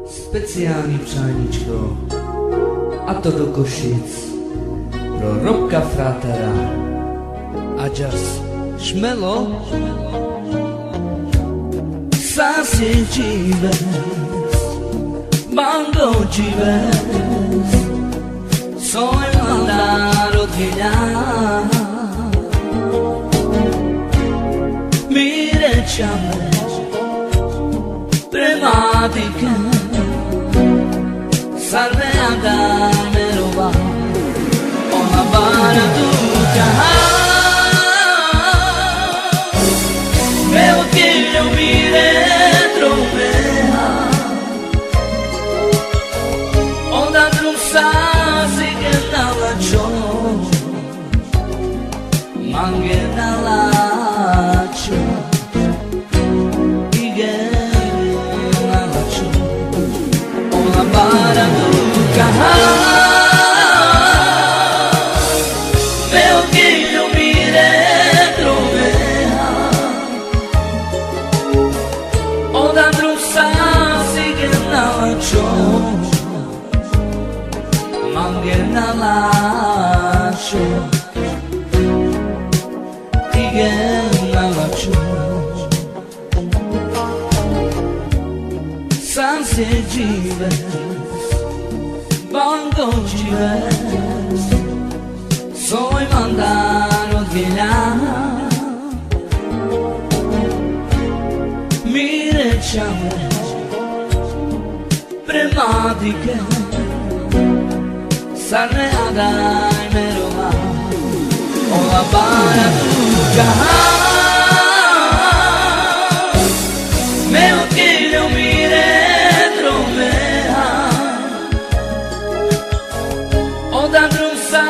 Specjalnie pszeniczko, a to do Koszyc, prorobka fratera, a dzias szmelo, sasje dziwe, bango dziwe, soy mandar odmienia, mire ciame, prematica. Salve a darme roba Ona para tu Veo que yo mi dentro Onda trunsa sigue nada yo Mangue nada yo Para nunca veo que yo mire trovea Onda drusa sigue nacho Mangue nalacho Ige nalacho Sanse dziwe Bango dziwe Soy mandar odmienia Mire ciame Prematiche Sarne adai meroma Ola para tuca Meo que yo mire Onda drunsa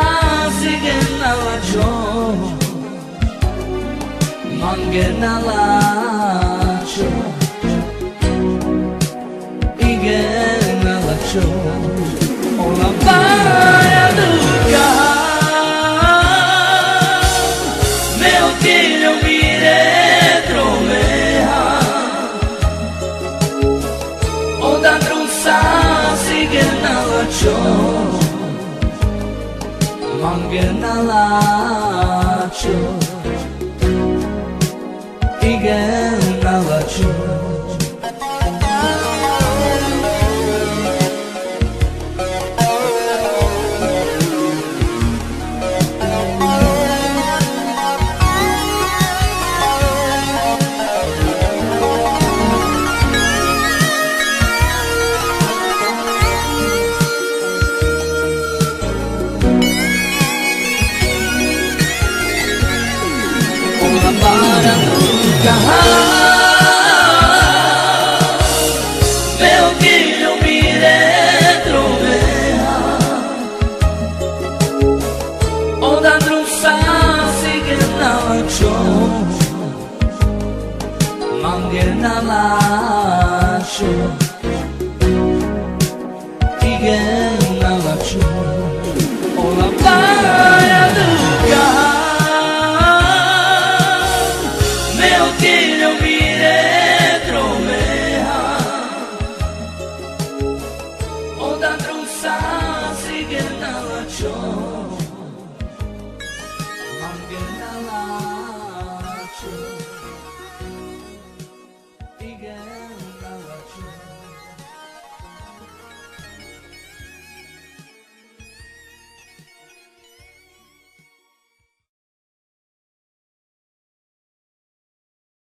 sigue nalacho Mangue nalacho Ige nalacho Ola para duca Meo que yo mire tromea Onda drunsa sigue nalacho Mangue nalacho Ige nalacho Para nunca veo que yo mire trovea Onda drusa sigue nacho Mangue nalacho